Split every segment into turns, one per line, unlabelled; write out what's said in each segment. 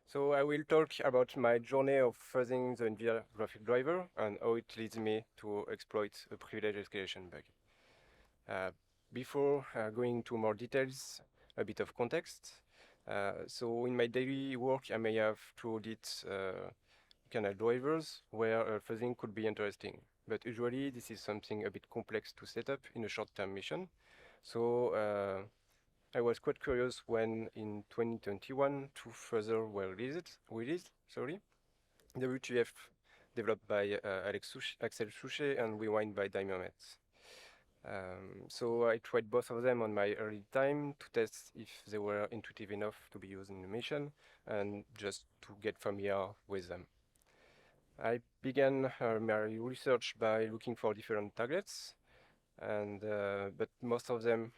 So I will talk about my journey of fuzzing the Nvidia graphic driver and how it leads me to exploit a privilege escalation bug. Before going to more details, a bit of context. So in my daily work, I may have to audit kernel drivers where fuzzing could be interesting. But usually this is something a bit complex to set up in a short-term mission. So I was quite curious when in 2021 two fuzzers were released, WTF developed by Axel Souchet and Rewind by Dynamet. So I tried both of them on my early time to test if they were intuitive enough to be used in the mission and just to get familiar with them. I began my research by looking for different targets, and but most of them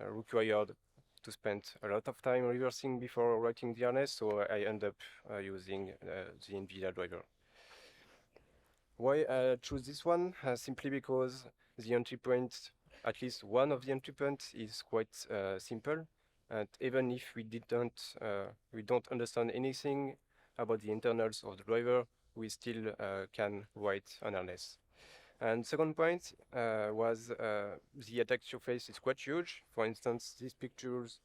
required to spend a lot of time reversing before writing the harness, so I end up using the Nvidia driver. Why I choose this one? Simply because the entry point, at least one of the entry points, is quite simple, and even if we don't understand anything about the internals of the driver, we still can write an harness. And second point was the attack surface is quite huge. For instance, these pictures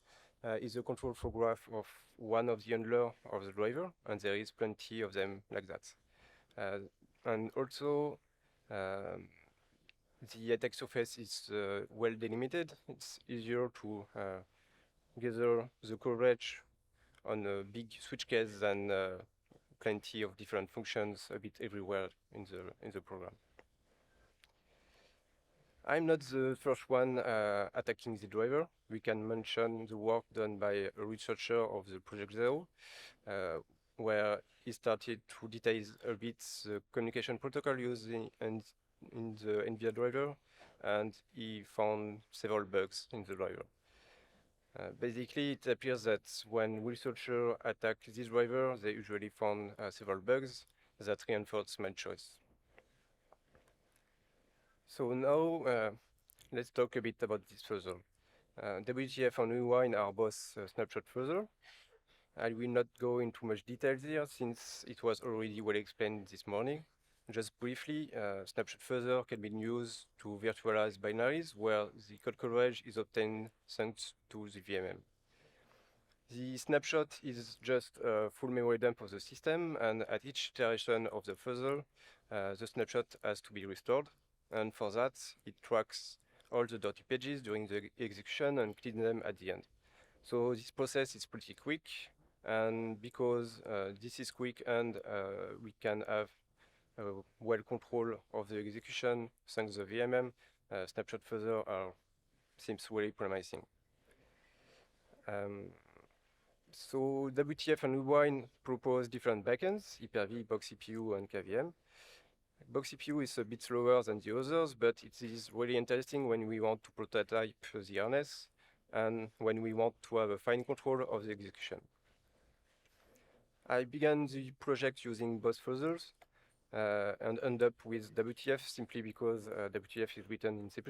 is a control flow graph of one of the handlers of the driver, and there is plenty of them like that. And also, the attack surface is well delimited. It's easier to gather the coverage on a big switch case than plenty of different functions a bit everywhere in the program. I'm not the first one attacking the driver. We can mention the work done by a researcher of the Project Zero, where he started to detail a bit the communication protocol used in the Nvidia driver, and he found several bugs in the driver. Basically, it appears that when researchers attack this driver, they usually found several bugs that reinforce my choice. So now, let's talk a bit about this fuzzer. WTF and Rewind are both snapshot fuzzer. I will not go into much details here since it was already well explained this morning. Just briefly, snapshot fuzzer can be used to virtualize binaries where the code coverage is obtained thanks to the VMM. The snapshot is just a full memory dump of the system, and at each iteration of the fuzzer, the snapshot has to be restored. And for that, it tracks all the dirty pages during the execution and cleans them at the end. So this process is pretty quick, and because this is quick and we can have well control of the execution thanks to the VMM, snapshot fuzzer seems really promising. So WTF and Rewind propose different backends, Hyper-V, Box CPU, and KVM. Box CPU is a bit slower than the others, but it is really interesting when we want to prototype the harness and when we want to have a fine control of the execution. I began the project using both fuzzers and end up with WTF simply because WTF is written in C++,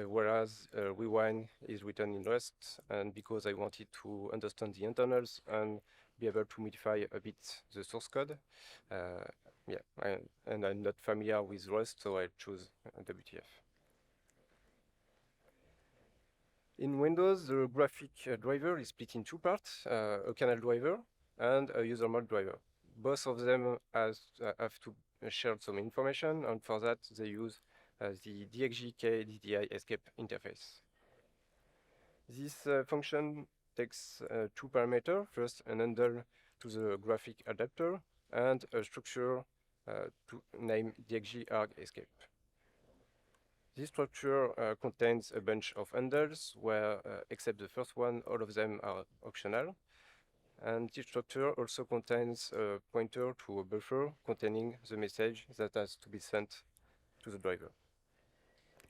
whereas Rewind is written in Rust, and because I wanted to understand the internals and be able to modify a bit the source code. And I'm not familiar with Rust, so I choose WTF. In Windows, the graphic driver is split in two parts, a kernel driver and a user mode driver. Both of them have to share some information, and for that they use the DXJK DDI escape interface. This function takes two parameters, first an handle to the graphic adapter and a structure to name DXJ escape. This structure contains a bunch of handles where, except the first one, all of them are optional. And this structure also contains a pointer to a buffer containing the message that has to be sent to the driver.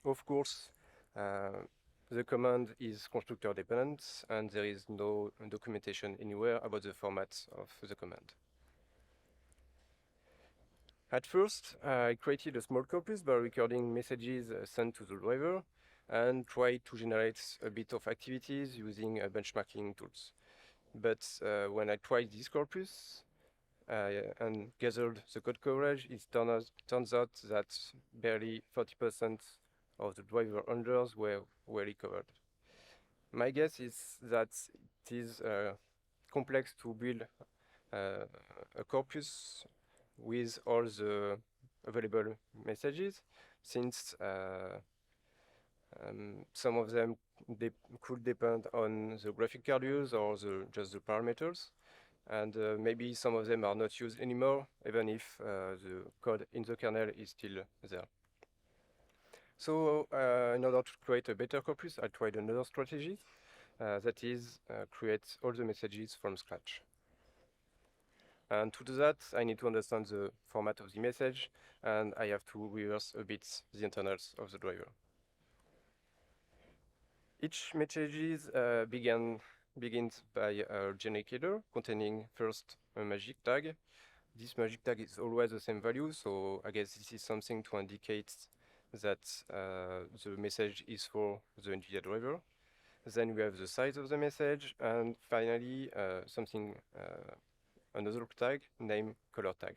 Of course, the command is constructor dependent, and there is no documentation anywhere about the format of the command. At first, I created a small corpus by recording messages sent to the driver and tried to generate a bit of activities using benchmarking tools. But when I tried this corpus and gathered the code coverage, it turns out that barely 40% of the driver handlers were really covered. My guess is that it is complex to build a corpus with all the available messages, since some of them could depend on the graphic card use or just the parameters, and maybe some of them are not used anymore, even if the code in the kernel is still there. So in order to create a better corpus, I tried another strategy, that is create all the messages from scratch. And to do that, I need to understand the format of the message, and I have to reverse a bit the internals of the driver. Each message begins by a generic header containing first a magic tag. This magic tag is always the same value, so I guess this is something to indicate that the message is for the Nvidia driver. Then we have the size of the message, and finally another tag named color tag.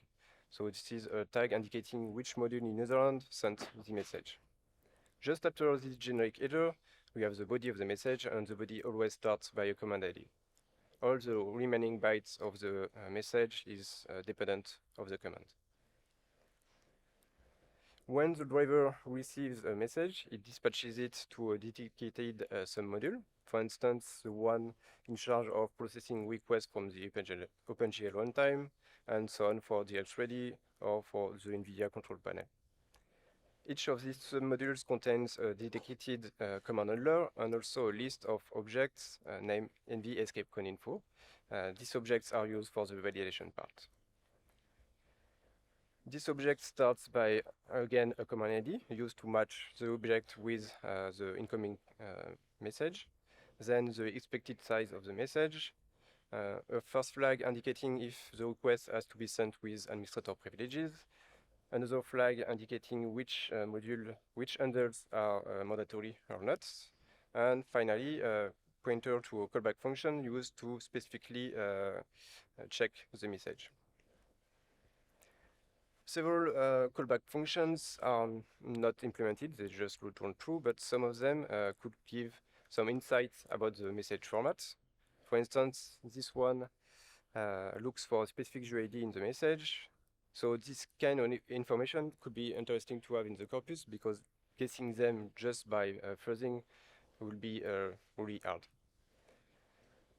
So this is a tag indicating which module in Netherlands sent the message. Just after this generic header, we have the body of the message, and the body always starts by a command ID. All the remaining bytes of the message is dependent of the command. When the driver receives a message, it dispatches it to a dedicated submodule, for instance, the one in charge of processing requests from the OpenGL runtime, and so on for the Ready or for the Nvidia control panel. Each of these submodules contains a dedicated command handler and also a list of objects named HEXACON2022. These objects are used for the validation part. This object starts by, again, a command ID used to match the object with the incoming message, then the expected size of the message, a first flag indicating if the request has to be sent with administrator privileges, another flag indicating which handles are mandatory or not, and finally a pointer to a callback function used to specifically check the message. Several callback functions are not implemented, they just return true, but some of them could give some insights about the message format. For instance, this one looks for a specific UID in the message. So this kind of information could be interesting to have in the corpus, because guessing them just by fuzzing will be really hard.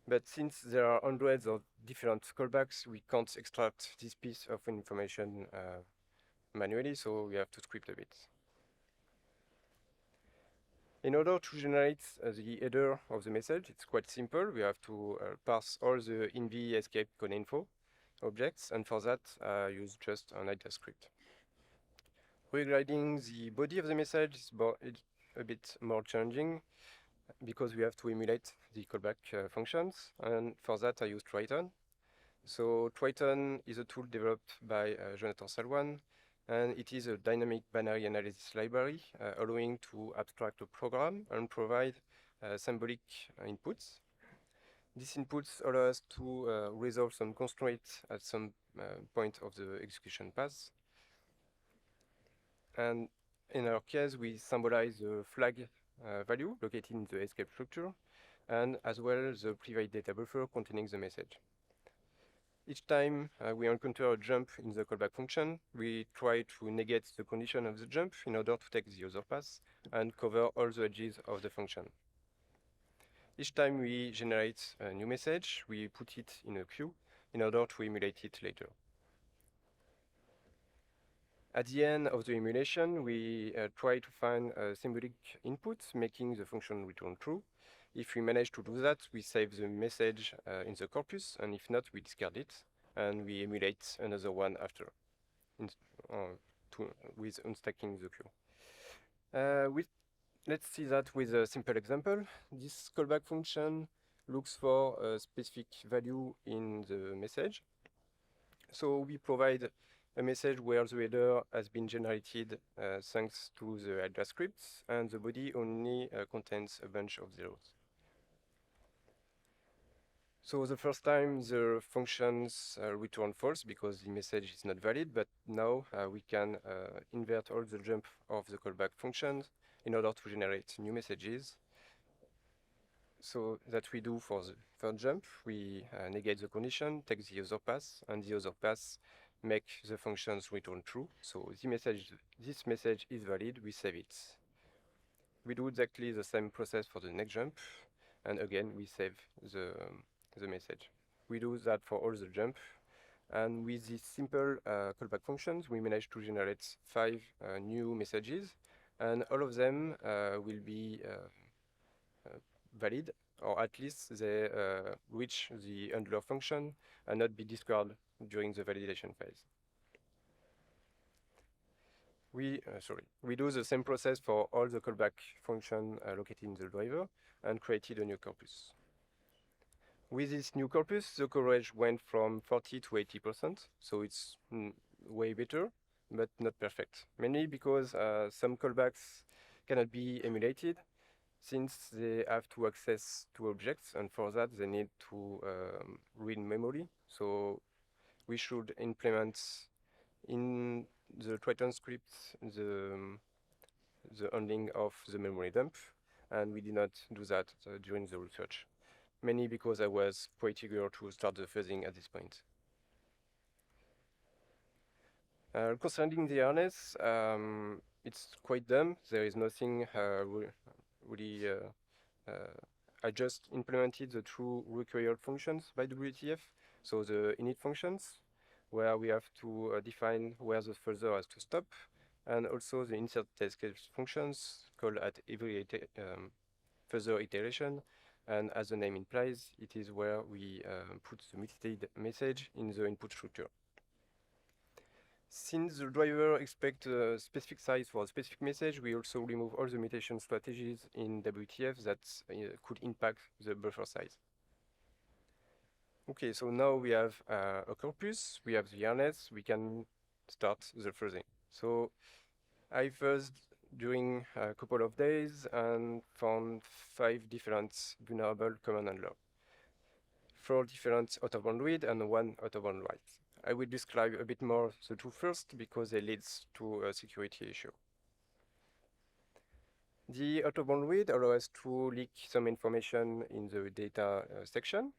But since there are hundreds of different callbacks, we can't extract this piece of information manually, so we have to script a bit. In order to generate the header of the message, it's quite simple. We have to parse all the env HEXACON2022 objects, and for that, I use just an IDA script. Regarding the body of the message, is a bit more challenging, because we have to emulate the callback functions, and for that I use Triton. So Triton is a tool developed by Jonathan Salwan, and it is a dynamic binary analysis library allowing to abstract a program and provide symbolic inputs. These inputs allow us to resolve some constraints at some point of the execution path. And in our case, we symbolize the flag value located in the escape structure, and as well the private data buffer containing the message. Each time we encounter a jump in the callback function, we try to negate the condition of the jump in order to take the other path and cover all the edges of the function. Each time we generate a new message, we put it in a queue in order to emulate it later. At the end of the emulation, we try to find a symbolic input, making the function return true. If we manage to do that, we save the message in the corpus, and if not, we discard it, and we emulate another one after, with unstacking the queue. Let's see that with a simple example. This callback function looks for a specific value in the message. So we provide a message where the header has been generated thanks to the IDA scripts, and the body only contains a bunch of zeros. So the first time the functions return false because the message is not valid, but now we can invert all the jump of the callback functions in order to generate new messages. So that we do for the third jump, we negate the condition, take the other pass, and the other pass make the functions return true. So this message is valid, we save it. We do exactly the same process for the next jump, and again we save the message. We do that for all the jump, and with these simple callback functions, we managed to generate 5 new messages, and all of them will be valid, or at least they reach the handler function and not be discarded during the validation phase. We do the same process for all the callback function located in the driver and created a new corpus. With this new corpus, the coverage went from 40 to 80%, so it's way better, but not perfect. Mainly because some callbacks cannot be emulated, since they have to access to objects, and for that they need to read memory. So we should implement in the Triton script the handling of the memory dump, and we did not do that during the research, mainly because I was quite eager to start the fuzzing at this point. Concerning the harness, it's quite dumb. There is nothing really. I just implemented the two required functions by WTF, so the init functions, where we have to define where the fuzzer has to stop, and also the insert test case functions called at every further iteration. And as the name implies, it is where we put the muted message in the input structure. Since the driver expects a specific size for a specific message, we also remove all the mutation strategies in WTF that could impact the buffer size. Okay, so now we have a corpus, we have the harness, we can start the fuzzing. So I fuzzed during a couple of days and found 5 different vulnerable command handlers, 4 different out-of-band read and 1 out-of-band write. I will describe a bit more the two first because they lead to a security issue. The out-of-band read allows us to leak some information in the data section.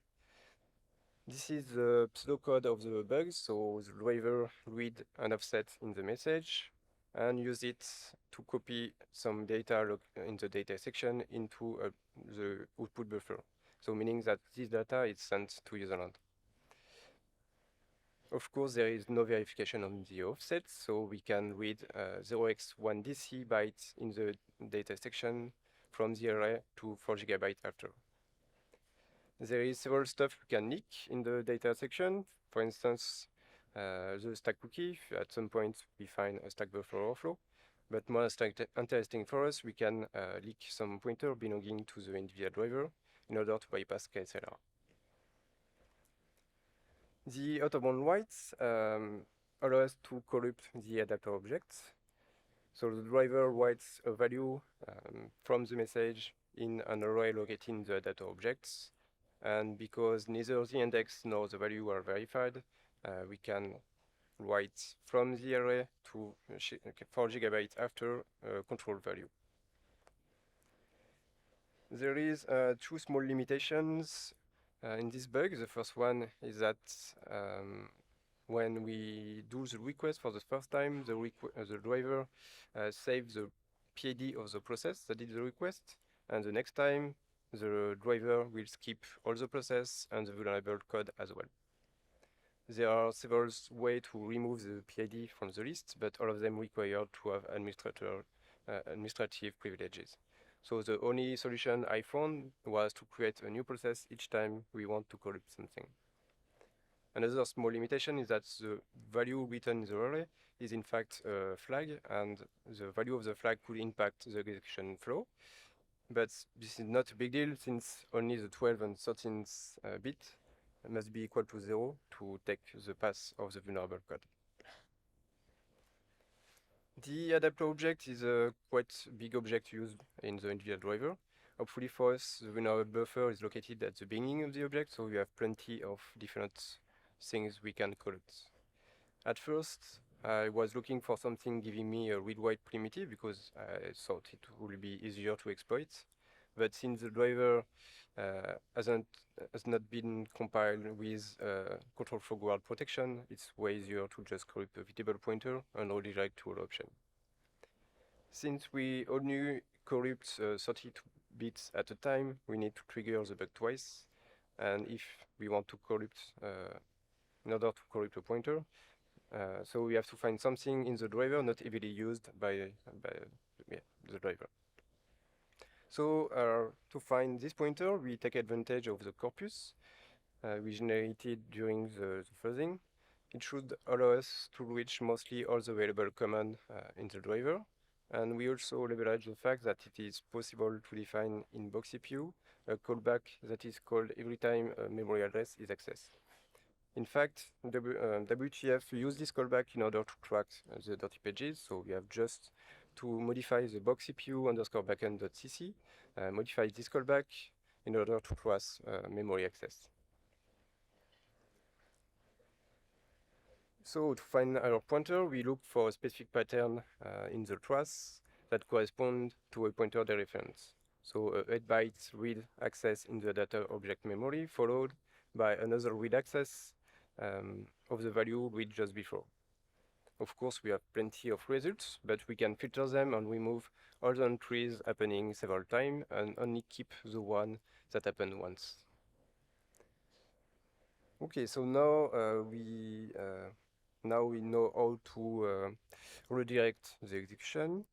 This is the pseudocode of the bug, so the driver read an offset in the message and use it to copy some data in the data section into the output buffer. So meaning that this data is sent to userland. Of course, there is no verification on the offset, so we can read 0x1DC bytes in the data section from the array to 4 GB after. There is several stuff we can leak in the data section. For instance, the stack cookie. At some point, we find a stack buffer overflow. But more interesting for us, we can leak some pointer belonging to the Nvidia driver in order to bypass KSLR. The out-of-band writes allow us to corrupt the adapter objects. So the driver writes a value from the message in an array located in the adapter objects. And because neither the index nor the value are verified, we can write from the array to 4 GB after control value. There is 2 small limitations in this bug. The first one is that when we do the request for the first time, the driver saves the PID of the process that did the request, and the next time the driver will skip all the process and the vulnerable code as well. There are several ways to remove the PID from the list, but all of them require to have administrative privileges. So the only solution I found was to create a new process each time we want to corrupt something. Another small limitation is that the value written in the array is in fact a flag, and the value of the flag could impact the execution flow. But this is not a big deal since only the 12 and 13th bit must be equal to 0 to take the path of the vulnerable code. The adapter object is a quite big object used in the Nvidia driver. Hopefully for us, the vulnerable buffer is located at the beginning of the object, so we have plenty of different things we can collect. At first, I was looking for something giving me a read-write primitive because I thought it would be easier to exploit. But since the driver has not been compiled with control flow guard protection, it's way easier to just corrupt a VTable pointer and redirect to all option. Since we only corrupt 32 bits at a time, we need to trigger the bug twice. And if we want to corrupt, in order to corrupt a pointer, so we have to find something in the driver not heavily used by the driver. So to find this pointer, we take advantage of the corpus we generated during the fuzzing. It should allow us to reach mostly all the available commands in the driver. And we also leverage the fact that it is possible to define in box CPU a callback that is called every time a memory address is accessed. In fact, WTF used this callback in order to track the dirty pages. So we have just to modify the box CPU underscore backend.cc, modify this callback in order to trace memory access. So to find our pointer, we look for a specific pattern in the trace that correspond to a pointer dereference. So 8 bytes read access in the data object memory followed by another read access of the value read just before. Of course, we have plenty of results, but we can filter them and remove all the entries happening several times and only keep the one that happened once. Okay, so now we know how to redirect the execution.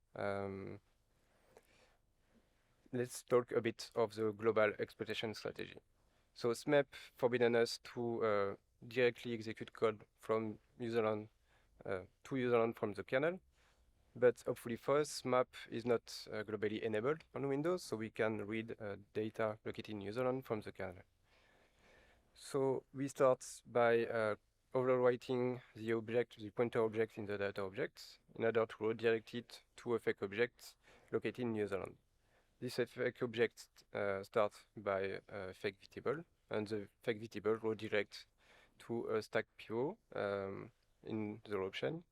Let's talk a bit of the global exploitation strategy. So SMAP forbidden us to directly execute code from userland to userland from the kernel, but hopefully for us, SMAP is not globally enabled on Windows, so we can read data located in userland from the kernel. So we start by overwriting the pointer object in the data object in order to redirect it to a fake object located in userland. This fake object starts by a fake VTable, and the fake VTable redirects to a stack pivot in the option.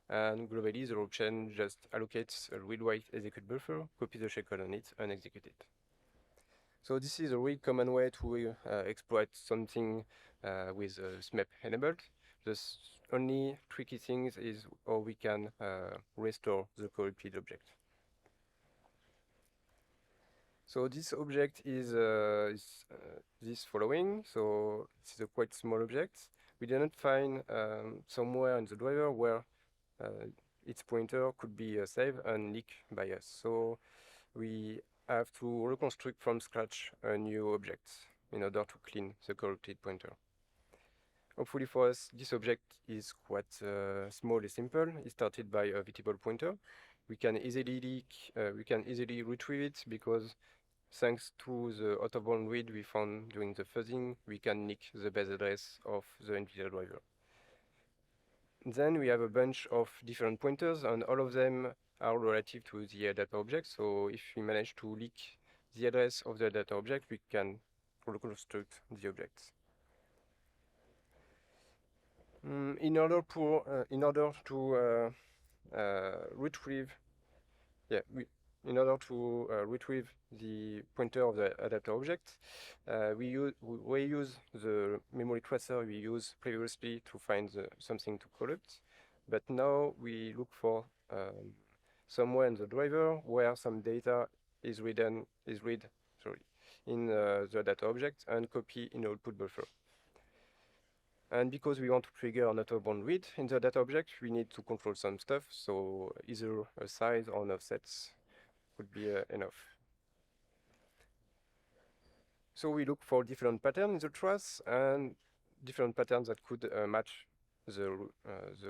And globally, the option just allocates a read-write execute buffer, copy the shellcode on it, and execute it. So this is a really common way to exploit something with SMAP enabled. The only tricky thing is how we can restore the corrupted object. So this object is this following. So it's a quite small object. We didn't find somewhere in the driver where its pointer could be saved and leaked by us. So we have to reconstruct from scratch a new object in order to clean the corrupted pointer. Hopefully for us, this object is quite small and simple. It started by a VTable pointer. We can easily retrieve it because thanks to the out-of-bound read we found during the fuzzing, we can nick the base address of the Nvidia driver. Then we have a bunch of different pointers, and all of them are relative to the data object. So if we manage to leak the address of the data object, we can reconstruct the objects. In order to retrieve the pointer of the adapter object, we use the memory tracer we used previously to find something to corrupt. But now we look for somewhere in the driver where some data is read in the data object and copy in output buffer. And because we want to trigger an out-of-bound read in the data object, we need to control some stuff. So either a size or an offsets would be enough. So we look for different patterns in the trace and different patterns that could match the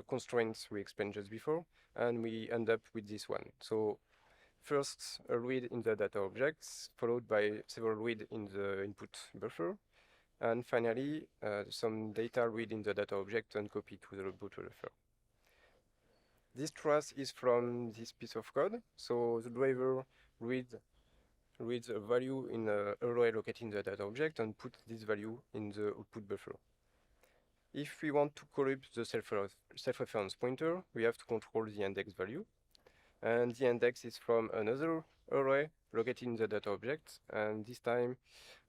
constraints we explained just before, and we end up with this one. So first, a read in the data objects, followed by several read in the input buffer, and finally, some data read in the data object and copy to the output buffer. This trace is from this piece of code. So the driver read reads a value in an array located in the data object and put this value in the output buffer. If we want to corrupt the self-reference pointer, we have to control the index value. And the index is from another array located in the data object. And this time,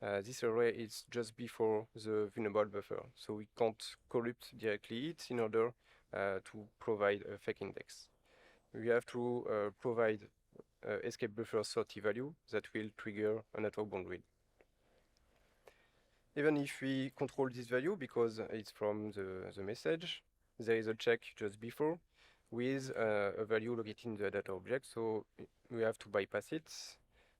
this array is just before the vulnerable buffer. So we can't corrupt directly it in order to provide a fake index. We have to provide escape buffer 30 value that will trigger a network bound read. Even if we control this value because it's from the message, there is a check just before with a value located in the data object, so we have to bypass it.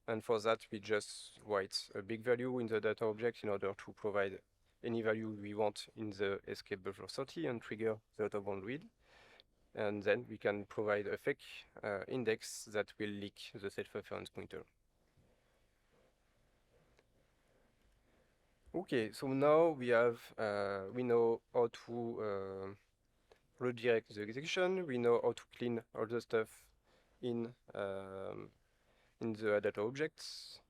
And for that, we just write a big value in the data object in order to provide any value we want in the escape buffer 30 and trigger the out-of-bound read. And then we can provide a fake index that will leak the self-reference pointer. Okay, so now we know how to redirect the execution. We know how to clean all the stuff in the data objects.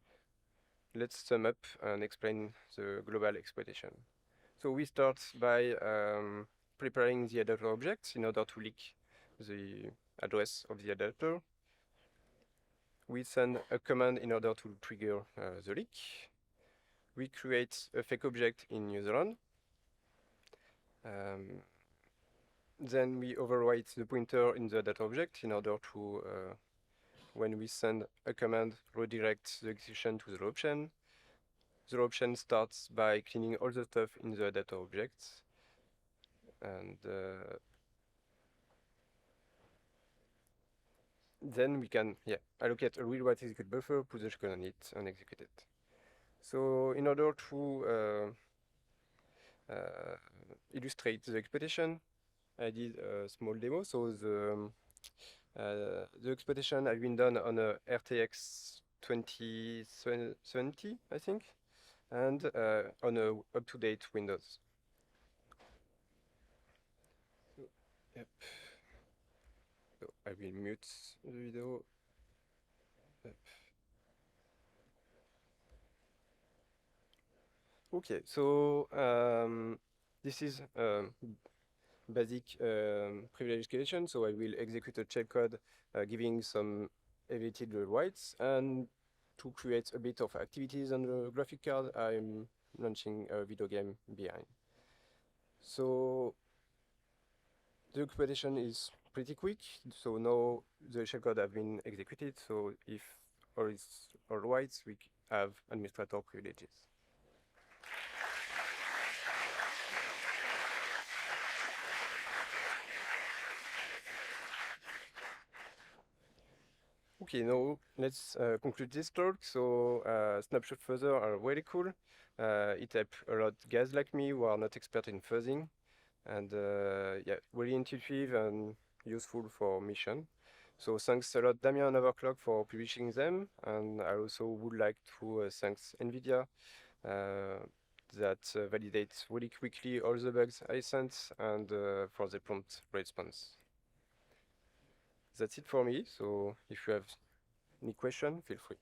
Let's sum up and explain the global exploitation. So we start by preparing the adapter object in order to leak the address of the adapter. We send a command in order to trigger the leak. We create a fake object in userland. Then we overwrite the pointer in the data object in order to, when we send a command, redirect the execution to the option. The option starts by cleaning all the stuff in the data object. And then we can allocate a read-write execute buffer, put the shell on it, and execute it. So in order to illustrate the exploitation, I did a small demo. So the exploitation has been done on a RTX 2070, I think, and on a up-to-date Windows. Yep. So I will mute the video. Yep. Okay, so this is basic privilege escalation. So I will execute a shellcode giving some elevated writes, and to create a bit of activities on the graphic card, I'm launching a video game behind. So the exploitation is pretty quick. So now the shellcode have been executed. So if all is all right, we have administrator privileges. Okay, now let's conclude this talk. So snapshot fuzzer are really cool. It helps a lot guys like me who are not expert in fuzzing, and really intuitive and useful for mission. So thanks a lot Damien and Overclock for publishing them, and I also would like to thank Nvidia that validates really quickly all the bugs I sent and for the prompt response. That's it for me. So if you have any question, feel free.